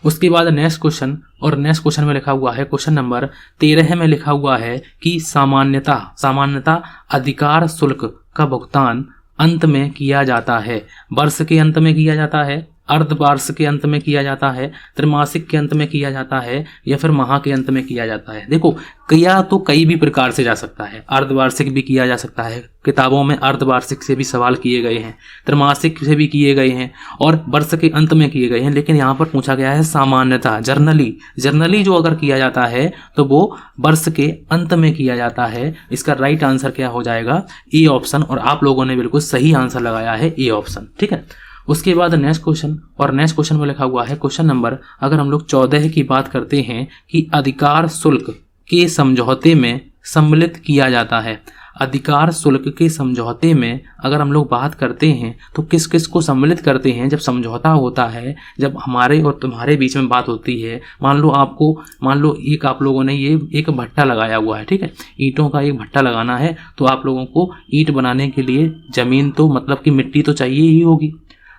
उसके बाद नेक्स्ट क्वेश्चन, और नेक्स्ट क्वेश्चन में लिखा हुआ है, क्वेश्चन नंबर 13 में लिखा हुआ है कि सामान्यतः अधिकार शुल्क का भुगतान अंत में किया जाता है। वर्ष के अंत में किया जाता है, अर्धवार्षिक के अंत में किया जाता है, त्रैमासिक के अंत में किया जाता है, या फिर माह के अंत में किया जाता है। देखो किया तो कई भी प्रकार से जा सकता है, अर्धवार्षिक भी किया जा सकता है, किताबों में अर्धवार्षिक से भी सवाल किए गए हैं, त्रैमासिक से भी किए गए हैं और वर्ष के अंत में किए गए हैं। लेकिन यहाँ पर पूछा गया है सामान्यतः, जर्नली जो अगर किया जाता है तो वो वर्ष के अंत में किया जाता है। इसका राइट आंसर क्या हो जाएगा? A option. और आप लोगों ने बिल्कुल सही आंसर लगाया है, ए ऑप्शन, ठीक है। उसके बाद नेक्स्ट क्वेश्चन, और नेक्स्ट क्वेश्चन में लिखा हुआ है, क्वेश्चन नंबर अगर हम लोग 14 की बात करते हैं कि अधिकार शुल्क के समझौते में सम्मिलित किया जाता है। अधिकार शुल्क के समझौते में अगर हम लोग बात करते हैं तो किस किस को सम्मिलित करते हैं? जब समझौता होता है, जब हमारे और तुम्हारे बीच में बात होती है, मान लो एक आप लोगों ने ये एक भट्टा लगाया हुआ है, ठीक है, ईंटों का एक भट्टा लगाना है, तो आप लोगों को ईंट बनाने के लिए जमीन तो मतलब कि मिट्टी तो चाहिए ही होगी।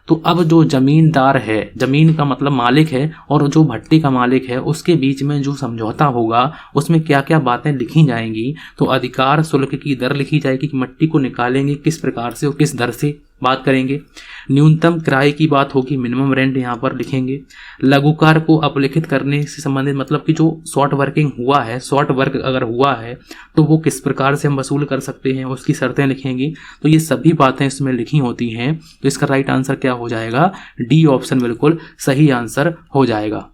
तो अब जो जमींदार है, जमीन का मतलब मालिक है, और जो भट्टी का मालिक है, उसके बीच में जो समझौता होगा उसमें क्या क्या बातें लिखी जाएंगी? तो अधिकार शुल्क की दर लिखी जाएगी कि मिट्टी को निकालेंगे किस प्रकार से और किस दर से बात करेंगे। न्यूनतम किराए की बात होगी, मिनिमम रेंट यहाँ पर लिखेंगे। लघुकार को अपलिखित करने से संबंधित मतलब कि जो शॉर्ट वर्किंग हुआ है, शॉर्ट वर्क अगर हुआ है तो वो किस प्रकार से हम वसूल कर सकते हैं, उसकी शर्तें लिखेंगी। तो ये सभी बातें इसमें लिखी होती हैं। तो इसका राइट आंसर क्या हो जाएगा? डी ऑप्शन बिल्कुल सही आंसर हो जाएगा।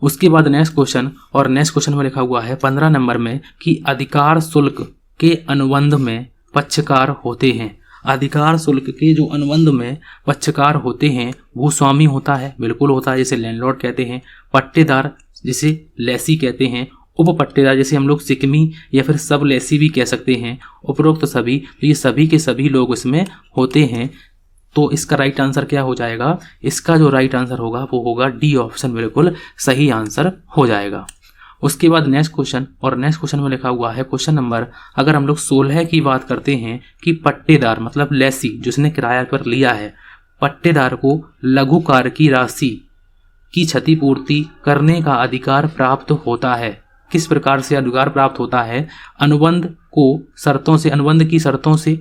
उसके बाद नेक्स्ट क्वेश्चन, और नेक्स्ट क्वेश्चन में लिखा हुआ है 15 नंबर में कि अधिकार शुल्क के अनुबंध में पक्षकार होते हैं। अधिकार शुल्क के जो अनुबंध में पक्षकार होते हैं वो स्वामी होता है, बिल्कुल होता है, जिसे लैंडलॉर्ड कहते हैं। पट्टेदार जिसे लेसी कहते हैं। उप पट्टेदार जिसे हम लोग सिकमी या फिर सब लेसी भी कह सकते हैं। उपरोक्त सभी, तो ये सभी के सभी लोग इसमें होते हैं। तो इसका राइट आंसर क्या हो जाएगा? इसका जो राइट आंसर होगा वो होगा डी ऑप्शन, बिल्कुल सही आंसर हो जाएगा। उसके बाद नेक्स्ट क्वेश्चन, और नेक्स्ट क्वेश्चन में लिखा हुआ है, क्वेश्चन नंबर अगर हम लोग 16 की बात करते हैं कि पट्टेदार मतलब लेसी जिसने किराया पर लिया है, पट्टेदार को लघुकार की राशि की क्षतिपूर्ति करने का अधिकार प्राप्त होता है। किस प्रकार से अधिकार प्राप्त होता है? अनुबंध की शर्तों से,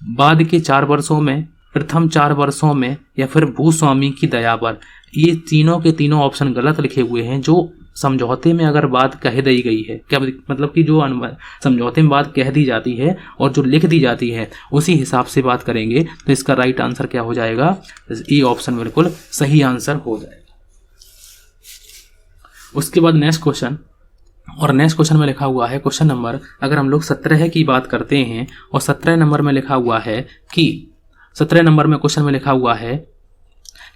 बाद के 4 वर्षों में, प्रथम 4 वर्षों में, या फिर भूस्वामी की दया पर। ये तीनों के तीनों ऑप्शन गलत लिखे हुए हैं। जो समझौते में अगर बात कह दी गई है, क्या मतलब कि जो समझौते में बात कह दी जाती है और जो लिख दी जाती है उसी हिसाब से बात करेंगे। तो इसका राइट आंसर क्या हो जाएगा? ए ऑप्शन बिल्कुल सही आंसर हो जाएगा। उसके बाद नेक्स्ट क्वेश्चन, और नेक्स्ट क्वेश्चन में लिखा हुआ है, क्वेश्चन नंबर अगर हम लोग 17 की बात करते हैं, और 17 नंबर में लिखा हुआ है कि 17 नंबर में क्वेश्चन में लिखा हुआ है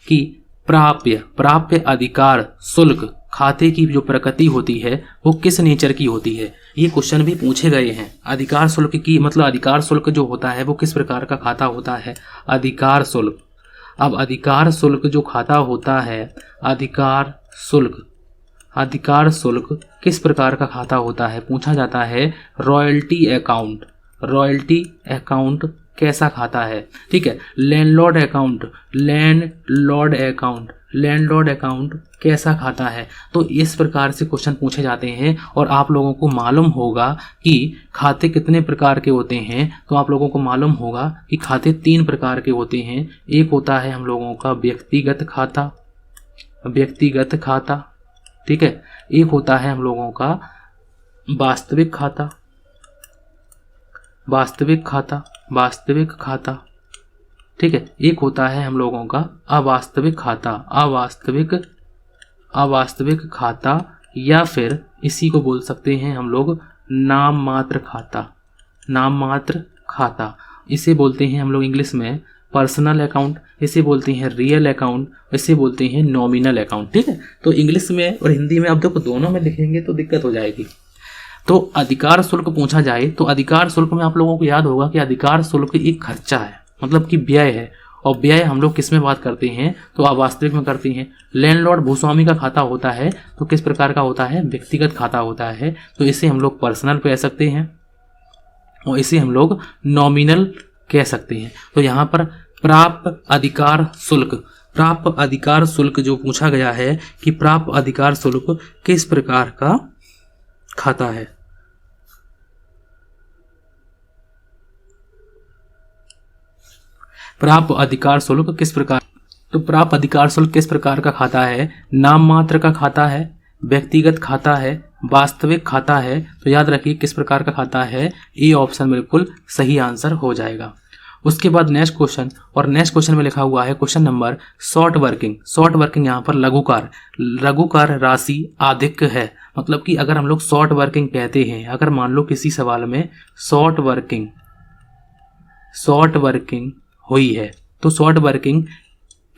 कि प्राप्य अधिकार शुल्क खाते की जो प्रकृति होती है वो किस नेचर की होती है? ये क्वेश्चन भी पूछे गए हैं। अधिकार शुल्क की मतलब अधिकार शुल्क जो होता है वो किस प्रकार का खाता होता है? अधिकार शुल्क। अब अधिकार शुल्क जो खाता होता है, अधिकार शुल्क किस प्रकार का खाता होता है? पूछा जाता है रॉयल्टी अकाउंट कैसा खाता है, ठीक है। लैंडलॉर्ड अकाउंट कैसा खाता है? तो इस प्रकार से क्वेश्चन पूछे जाते हैं। और आप लोगों को मालूम होगा कि खाते कितने प्रकार के होते हैं। तो आप लोगों को मालूम होगा कि खाते 3 प्रकार के होते हैं। एक होता है हम लोगों का व्यक्तिगत खाता, व्यक्तिगत खाता, ठीक है। एक होता है हम लोगों का वास्तविक खाता, वास्तविक खाता, वास्तविक खाता, ठीक है। एक होता है हम लोगों का अवास्तविक खाता, अवास्तविक, अवास्तविक खाता, या फिर इसी को बोल सकते हैं हम लोग नाम मात्र खाता, नाम मात्र खाता। इसे बोलते हैं हम लोग इंग्लिश में पर्सनल अकाउंट, इसे बोलते हैं रियल अकाउंट, इसे बोलते हैं नॉमिनल अकाउंट, ठीक है। तो इंग्लिश में और हिंदी में अब देखो दोनों में लिखेंगे तो दिक्कत हो जाएगी। तो अधिकार शुल्क पूछा जाए तो अधिकार शुल्क में आप लोगों को याद होगा कि अधिकार शुल्क एक खर्चा है, मतलब कि व्यय है, और व्यय हम लोग किस में बात करते हैं तो अवास्तविक में करते हैं। लैंडलॉर्ड भूस्वामी का खाता होता है तो किस प्रकार का होता है, व्यक्तिगत खाता होता है, तो इसे हम लोग पर्सनल कह सकते हैं और इसे हम लोग नॉमिनल कह सकते हैं। तो यहाँ पर प्राप्त अधिकार शुल्क, प्राप्त अधिकार शुल्क जो पूछा गया है कि प्राप्त अधिकार शुल्क किस प्रकार का खाता है। प्राप्त अधिकार शुल्क किस प्रकार, तो प्राप्त अधिकार शुल्क किस प्रकार का खाता है, नाम मात्र का खाता है, व्यक्तिगत खाता है, वास्तविक खाता है। तो याद रखिए किस प्रकार का खाता है, ए ऑप्शन बिल्कुल सही आंसर हो जाएगा। उसके बाद नेक्स्ट क्वेश्चन, और नेक्स्ट क्वेश्चन में लिखा हुआ है question number short working. Short working यहाँ पर लघुकार, लघुकार राशि अधिक है, मतलब कि अगर हम लोग शॉर्ट वर्किंग कहते हैं, अगर मान लो किसी सवाल में शॉर्ट वर्किंग, शॉर्ट वर्किंग हुई है तो शॉर्ट वर्किंग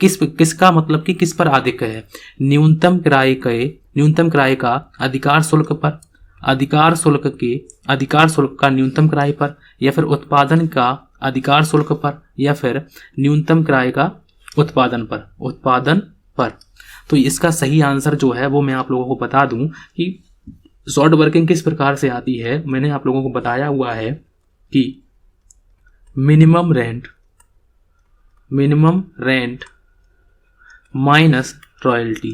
किसका मतलब कि किस पर अधिक है, न्यूनतम किराए के, न्यूनतम किराए का अधिकार शुल्क पर, अधिकार शुल्क के, अधिकार शुल्क का न्यूनतम किराए पर, या फिर उत्पादन का अधिकार शुल्क पर, या फिर न्यूनतम किराए का उत्पादन पर, उत्पादन पर। तो इसका सही आंसर जो है वो मैं आप लोगों को बता दूं कि शॉर्ट वर्किंग किस प्रकार से आती है। मैंने आप लोगों को बताया हुआ है कि minimum rent, minimum rent minus royalty.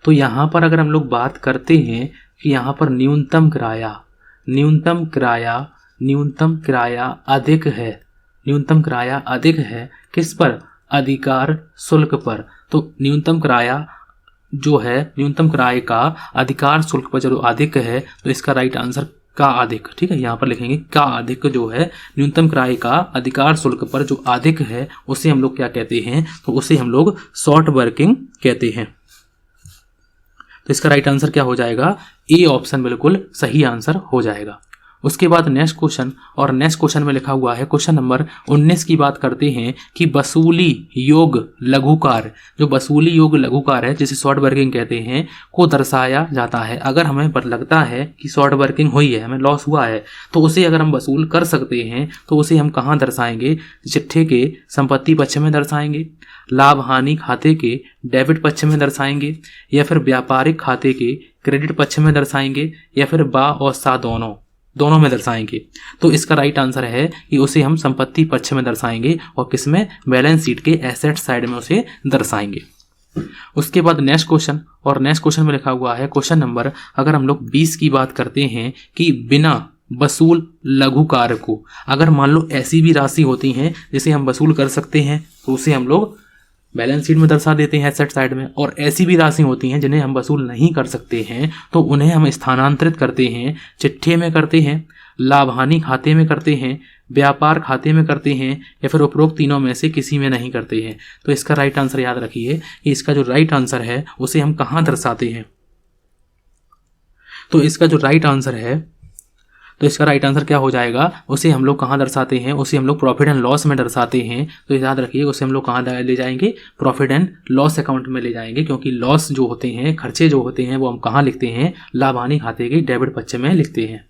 तो यहाँ पर अगर हम लोग बात करते हैं कि यहाँ पर न्यूनतम किराया, न्यूनतम किराया, न्यूनतम किराया अधिक है, न्यूनतम किराया अधिक है किस पर, अधिकार शुल्क पर। तो न्यूनतम किराया जो है, न्यूनतम किराए का अधिकार शुल्क पर जो अधिक है, तो इसका राइट आंसर का अधिक, ठीक है। यहाँ पर लिखेंगे का अधिक जो है, न्यूनतम किराए का अधिकार शुल्क पर जो अधिक है उसे हम लोग क्या कहते हैं, तो उसे हम लोग शॉर्ट वर्किंग कहते हैं। तो इसका राइट आंसर क्या हो जाएगा, ए ऑप्शन बिल्कुल सही आंसर हो जाएगा। उसके बाद नेक्स्ट क्वेश्चन, और नेक्स्ट क्वेश्चन में लिखा हुआ है क्वेश्चन नंबर 19 की बात करते हैं कि वसूली योग लघुकार, जो वसूली योग लघुकार है जिसे शॉर्ट वर्किंग कहते हैं, को दर्शाया जाता है। अगर हमें पर लगता है कि शॉर्ट वर्किंग हुई है, हमें लॉस हुआ है, तो उसे अगर हम वसूल कर सकते हैं तो उसे हम कहाँ दर्शाएंगे, चिट्ठे के संपत्ति पक्ष में दर्शाएंगे, लाभ हानि खाते के डेबिट पक्ष में दर्शाएंगे, या फिर व्यापारिक खाते के क्रेडिट पक्ष में दर्शाएंगे, या फिर बा और सा दोनों में दर्शाएंगे। तो इसका राइट आंसर है कि उसे हम संपत्ति पक्ष में दर्शाएंगे और किसमें, बैलेंस शीट के एसेट साइड में उसे दर्शाएंगे। उसके बाद नेक्स्ट क्वेश्चन, और नेक्स्ट क्वेश्चन में लिखा हुआ है क्वेश्चन नंबर, अगर हम लोग 20 की बात करते हैं कि बिना वसूल लघुकार को, अगर मान लो ऐसी भी राशि होती हैं जिसे हम वसूल कर सकते हैं तो उसे हम लोग बैलेंस शीट में दर्शा देते हैं एसेट साइड में, और ऐसी भी राशि होती हैं जिन्हें हम वसूल नहीं कर सकते हैं तो उन्हें हम स्थानांतरित करते हैं, चिट्ठे में करते हैं, लाभ हानि खाते में करते हैं, व्यापार खाते में करते हैं, या फिर उपरोक्त तीनों में से किसी में नहीं करते हैं। तो इसका राइट आंसर याद रखिए कि इसका जो राइट आंसर है उसे हम कहाँ दर्शाते हैं। तो इसका जो राइट आंसर है, तो इसका राइट आंसर क्या हो जाएगा, उसे हम लोग कहाँ दर्शाते हैं, उसे हम लोग प्रॉफिट एंड लॉस में दर्शाते हैं। तो याद रखिए उसे हम लोग कहाँ ले जाएंगे, प्रॉफिट एंड लॉस अकाउंट में ले जाएंगे, क्योंकि लॉस जो होते हैं, खर्चे जो होते हैं वो हम कहाँ लिखते हैं, लाभ हानि खाते के डेबिट पक्ष में लिखते हैं।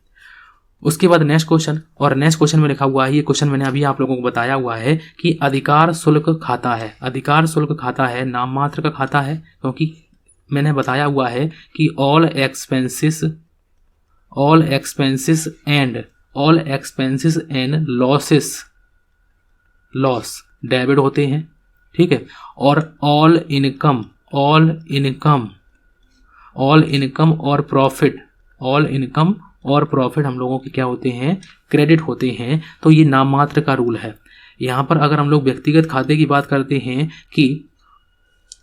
उसके बाद नेक्स्ट क्वेश्चन, और नेक्स्ट क्वेश्चन में लिखा हुआ है, ये क्वेश्चन मैंने अभी आप लोगों को बताया हुआ है कि अधिकार शुल्क खाता है, अधिकार शुल्क खाता है नाम मात्र का खाता है, क्योंकि मैंने बताया हुआ है कि all expenses and loss debit होते हैं, ठीक है। और ऑल इनकम और प्रॉफिट हम लोगों के क्या होते हैं, क्रेडिट होते हैं। तो ये नाम मात्र का रूल है। यहाँ पर अगर हम लोग व्यक्तिगत खाते की बात करते हैं कि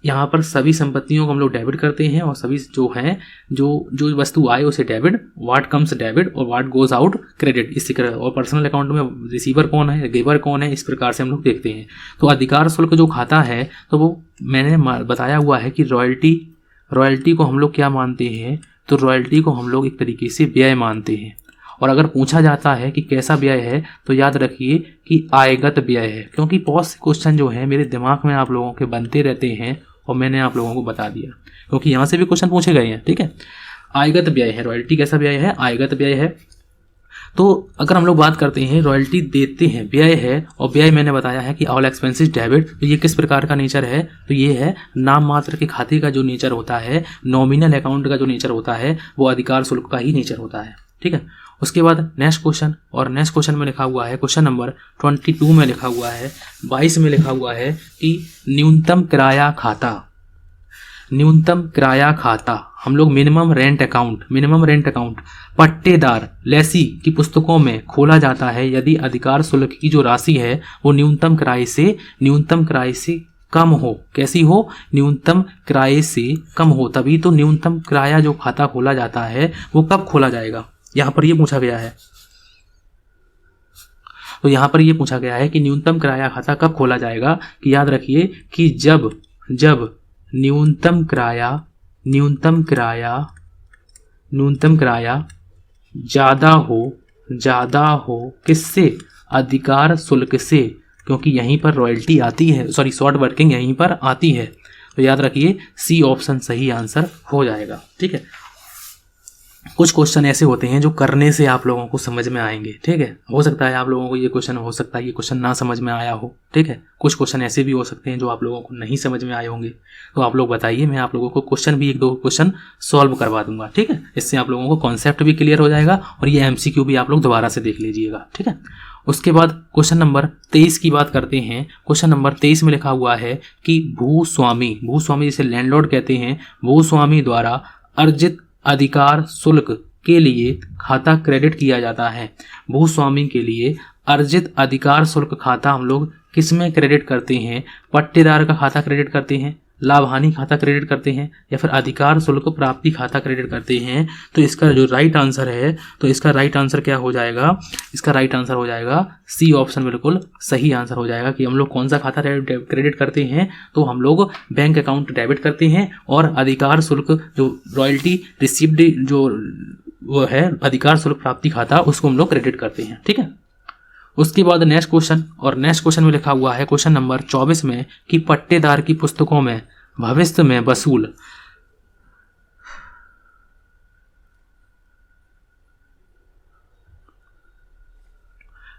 यहाँ पर सभी संपत्तियों को हम लोग डेबिट करते हैं और सभी जो हैं जो वस्तु आए उसे डेबिट, व्हाट कम्स डेबिट और व्हाट गोज आउट क्रेडिट, इसी तरह। और पर्सनल अकाउंट में रिसीवर कौन है, गिवर कौन है, इस प्रकार से हम लोग देखते हैं। तो अधिकार शुल्क जो खाता है तो वो मैंने बताया हुआ है कि रॉयल्टी को हम लोग क्या मानते हैं, तो रॉयल्टी को हम लोग एक तरीके से व्यय मानते हैं। और अगर पूछा जाता है कि कैसा व्यय है तो याद रखिए कि आयगत व्यय है, क्योंकि बहुत से क्वेश्चन जो है मेरे दिमाग में आप लोगों के बनते रहते हैं और मैंने आप लोगों को बता दिया, क्योंकि यहाँ से भी क्वेश्चन पूछे गए हैं। ठीक है, आयगत व्यय है, रॉयल्टी कैसा व्यय है, आयगत व्यय है। तो अगर हम लोग बात करते हैं रॉयल्टी देते हैं, व्यय है, और व्यय मैंने बताया है कि ऑल एक्सपेंसेस डेबिट, तो ये किस प्रकार का नेचर है, तो ये है नाम मात्र के खाते का जो नेचर होता है, नॉमिनल अकाउंट का जो नेचर होता है वो अधिकार शुल्क का ही नेचर होता है। ठीक है, उसके बाद नेक्स्ट क्वेश्चन, और नेक्स्ट क्वेश्चन में लिखा हुआ है, क्वेश्चन नंबर 22 में लिखा हुआ है, 22 में लिखा हुआ है कि न्यूनतम किराया खाता, न्यूनतम किराया खाता हम लोग मिनिमम रेंट अकाउंट पट्टेदार लेसी की पुस्तकों में खोला जाता है यदि अधिकार शुल्क की जो राशि है वो न्यूनतम किराए से कम हो। कैसी हो, न्यूनतम किराए से कम हो, तभी तो न्यूनतम किराया जो खाता खोला जाता है वो कब खोला जाएगा, यहाँ पर ये पूछा गया है। तो यहाँ पर ये पूछा गया है कि न्यूनतम किराया खाता कब खोला जाएगा, कि याद रखिए कि जब न्यूनतम किराया ज़्यादा हो किससे, अधिकार शुल्क से, क्योंकि यहीं पर रॉयल्टी आती है, शॉर्ट वर्किंग यहीं पर आती है। तो याद रखिए सी ऑप्शन सही आंसर हो जाएगा। ठीक है, कुछ क्वेश्चन ऐसे होते हैं जो करने से आप लोगों को समझ में आएंगे। ठीक है, हो सकता है आप लोगों को ये क्वेश्चन, हो सकता है ये क्वेश्चन ना समझ में आया हो। ठीक है, कुछ क्वेश्चन ऐसे भी हो सकते हैं जो आप लोगों को नहीं समझ में आए होंगे, तो आप लोग बताइए, मैं आप लोगों को क्वेश्चन भी 1-2 क्वेश्चन सॉल्व करवा दूंगा। ठीक है, इससे आप लोगों को कॉन्सेप्ट भी क्लियर हो जाएगा और ये MCQ भी आप लोग दोबारा से देख लीजिएगा। ठीक है, उसके बाद क्वेश्चन नंबर 23 की बात करते हैं। क्वेश्चन नंबर 23 में लिखा हुआ है कि भूस्वामी जिसे लैंडलॉर्ड कहते हैं, भूस्वामी द्वारा अर्जित अधिकार शुल्क के लिए खाता क्रेडिट किया जाता है। भूस्वामी के लिए अर्जित अधिकार शुल्क खाता हम लोग किस में क्रेडिट करते हैं, पट्टेदार का खाता क्रेडिट करते हैं, लाभ हानि खाता क्रेडिट करते हैं, या फिर अधिकार शुल्क प्राप्ति खाता क्रेडिट करते हैं। तो इसका जो राइट आंसर है, तो इसका राइट आंसर क्या हो जाएगा, इसका राइट आंसर हो जाएगा सी ऑप्शन, बिल्कुल सही आंसर हो जाएगा। कि हम लोग कौन सा खाता क्रेडिट करते हैं, तो हम लोग बैंक अकाउंट डेबिट करते हैं और अधिकार शुल्क जो रॉयल्टी रिसीव्ड जो वो है अधिकार शुल्क प्राप्ति खाता, उसको हम लोग क्रेडिट करते हैं। ठीक है, उसके बाद नेक्स्ट क्वेश्चन, और नेक्स्ट क्वेश्चन में लिखा हुआ है क्वेश्चन नंबर 24 में कि पट्टेदार की पुस्तकों में भविष्य में वसूल,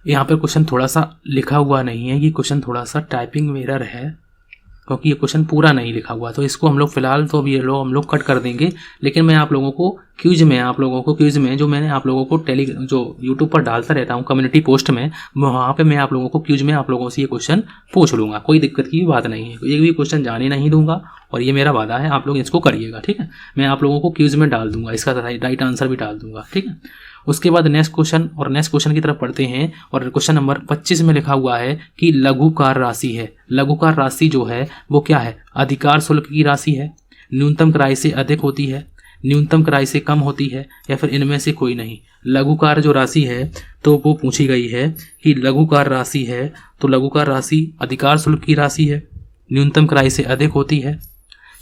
यहाँ पर क्वेश्चन थोड़ा सा लिखा हुआ नहीं है, ये क्वेश्चन थोड़ा सा टाइपिंग में एरर है, क्योंकि ये क्वेश्चन पूरा नहीं लिखा हुआ, तो इसको हम लोग फिलहाल तो अभी हम लोग कट कर देंगे। लेकिन मैं आप लोगों को क्यूज में जो मैंने आप लोगों को जो यूट्यूब पर डालता रहता हूँ कम्युनिटी पोस्ट में, वहाँ पे मैं आप लोगों को क्यूज में आप लोगों से ये क्वेश्चन पूछ लूँगा, कोई दिक्कत की बात नहीं है, ये भी क्वेश्चन जाने नहीं दूंगा और ये मेरा वादा है, आप लोग इसको करिएगा। ठीक है, मैं आप लोगों को क्यूज में डाल दूंगा, इसका राइट आंसर भी डाल दूंगा। ठीक है, उसके बाद नेक्स्ट क्वेश्चन की तरफ पढ़ते हैं, और क्वेश्चन नंबर 25 में लिखा हुआ है कि लघुकार राशि है। लघुकार राशि जो है वो क्या है, अधिकार शुल्क की राशि है, न्यूनतम किराए से अधिक होती है, न्यूनतम किराए से कम होती है, या फिर इनमें से कोई नहीं। लघुकार जो राशि है तो वो पूछी गई है कि लघुकार राशि है, तो लघुकार राशि अधिकार शुल्क की राशि है, न्यूनतम किराए से अधिक होती है,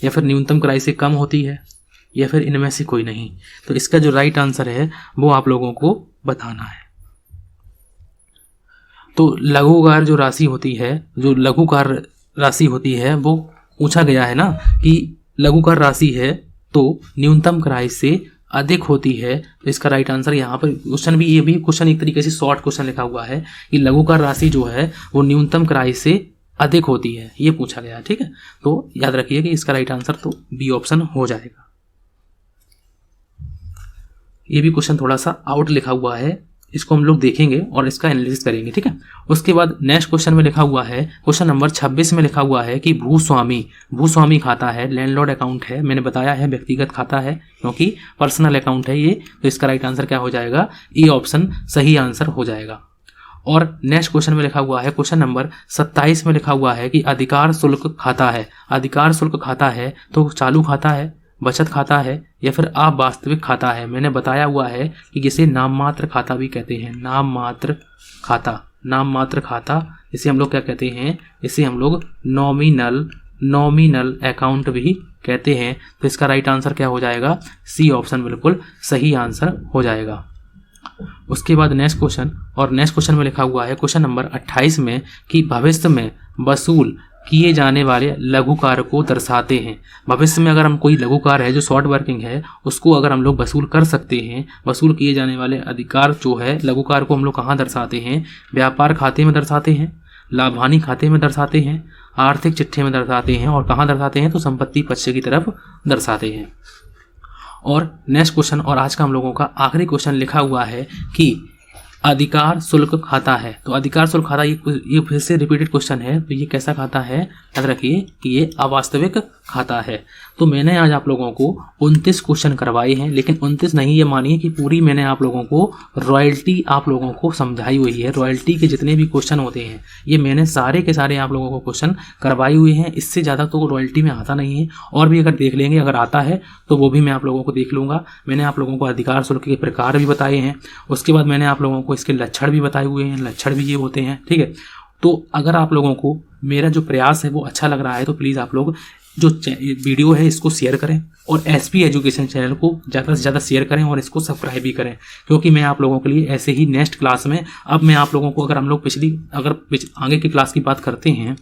या फिर न्यूनतम किराए से कम होती है, या फिर इनमें से कोई नहीं। तो इसका जो राइट आंसर है वो आप लोगों को बताना है। तो लघुकार जो राशि होती है, जो लघुकार राशि होती है वो पूछा गया है ना कि लघुकार राशि है तो न्यूनतम किराए से अधिक होती है, तो इसका राइट आंसर यहाँ पर क्वेश्चन भी, ये भी क्वेश्चन एक तरीके से शॉर्ट क्वेश्चन लिखा हुआ है कि लघुकार राशि जो है वो न्यूनतम किराए से अधिक होती है, ये पूछा गया। ठीक है, तो याद रखिए कि इसका राइट आंसर तो बी ऑप्शन हो जाएगा। ये भी क्वेश्चन थोड़ा सा आउट लिखा हुआ है, इसको हम लोग देखेंगे और इसका एनालिसिस करेंगे। ठीक है, उसके बाद नेक्स्ट क्वेश्चन में लिखा हुआ है, क्वेश्चन नंबर 26 में लिखा हुआ है कि भूस्वामी खाता है, लैंडलॉर्ड अकाउंट है, मैंने बताया है व्यक्तिगत खाता है क्योंकि पर्सनल अकाउंट है ये, तो इसका राइट आंसर क्या हो जाएगा, ए ऑप्शन सही आंसर हो जाएगा। और नेक्स्ट क्वेश्चन में लिखा हुआ है, क्वेश्चन नंबर 27 में लिखा हुआ है कि अधिकार शुल्क खाता है। अधिकार शुल्क खाता है तो चालू खाता है, बचत खाता है या फिर अवास्तविक खाता है। मैंने बताया हुआ है कि जिसे नाम मात्र खाता भी कहते हैं। नाम मात्र खाता, नाम मात्र खाता, इसे हम लोग क्या कहते हैं, इसे हम लोग नॉमिनल अकाउंट भी कहते हैं। तो इसका राइट आंसर क्या हो जाएगा, सी ऑप्शन बिल्कुल सही आंसर हो जाएगा। उसके बाद नेक्स्ट क्वेश्चन, और नेक्स्ट क्वेश्चन में लिखा हुआ है क्वेश्चन नंबर 28 में कि भविष्य में वसूल किए जाने वाले लघु कार्य को दर्शाते हैं। भविष्य में अगर हम कोई लघु कार्य है जो शॉर्ट वर्किंग है उसको अगर हम लोग वसूल कर सकते हैं, वसूल किए जाने वाले अधिकार जो है लघु कार्य को हम लोग कहाँ दर्शाते हैं, व्यापार खाते में दर्शाते हैं, लाभ हानि खाते में दर्शाते हैं, आर्थिक चिट्ठे में दर्शाते हैं, और कहाँ दर्शाते हैं तो संपत्ति पक्ष की तरफ दर्शाते हैं। और नेक्स्ट क्वेश्चन और आज का हम लोगों का आखिरी क्वेश्चन लिखा हुआ है कि अधिकार शुल्क खाता है। तो अधिकार शुल्क खाता ये फिर से रिपीटेड क्वेश्चन है। तो ये कैसा खाता है, याद रखिए कि ये अवास्तविक खाता है। तो मैंने आज आप लोगों को 29 क्वेश्चन करवाए हैं, लेकिन 29 नहीं, ये मानिए कि पूरी मैंने आप लोगों को रॉयल्टी आप लोगों को समझाई हुई है। रॉयल्टी के जितने भी क्वेश्चन होते हैं ये मैंने सारे के सारे आप लोगों को क्वेश्चन करवाए हुए हैं। इससे ज़्यादा तो रॉयल्टी में आता नहीं है, और भी अगर देख लेंगे, अगर आता है तो वो भी मैं आप लोगों को देख लूँगा। मैंने आप लोगों को अधिकार शुल्क के प्रकार भी बताए हैं, उसके बाद मैंने आप लोगों को इसके लक्षण भी बताए हुए हैं, लक्षण भी ये होते हैं, ठीक है। तो अगर आप लोगों को मेरा जो प्रयास है वो अच्छा लग रहा है तो प्लीज़ आप लोग जो वीडियो है इसको शेयर करें, और एसपी एजुकेशन चैनल को ज़्यादा से ज़्यादा शेयर करें और इसको सब्सक्राइब भी करें, क्योंकि मैं आप लोगों के लिए ऐसे ही नेक्स्ट क्लास में, अब मैं आप लोगों को, अगर हम लोग आगे की क्लास की बात करते हैं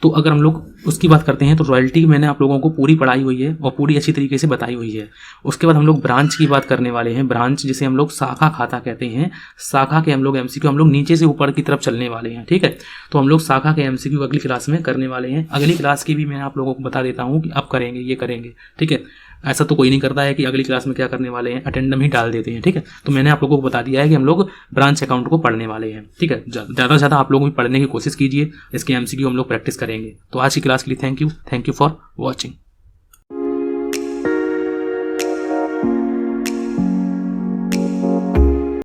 तो अगर हम लोग उसकी बात करते हैं तो रॉयल्टी मैंने आप लोगों को पूरी पढ़ाई हुई है और पूरी अच्छी तरीके से बताई हुई है। उसके बाद हम लोग ब्रांच की बात करने वाले हैं। ब्रांच जिसे हम लोग शाखा खाता कहते हैं, शाखा के हम लोग एमसीक्यू हम लोग नीचे से ऊपर की तरफ चलने वाले हैं, ठीक है। तो हम लोग शाखा के एमसीक्यू अगली क्लास में करने वाले हैं। अगली क्लास की भी मैं आप लोगों को बता देता हूँ कि अब करेंगे, ये करेंगे, ठीक है। ऐसा तो कोई नहीं करता है कि अगली क्लास में क्या करने वाले हैं, अटेंडम ही डाल देते हैं, ठीक है। तो मैंने आप लोगों को बता दिया है कि हम लोग ब्रांच अकाउंट को पढ़ने वाले हैं, ठीक है। ज़्यादा से ज़्यादा आप लोग भी पढ़ने की कोशिश कीजिए, इसके एमसीक्यू हम लोग प्रैक्टिस करेंगे। तो आज की क्लास के लिए थैंक यू फॉर वॉचिंग।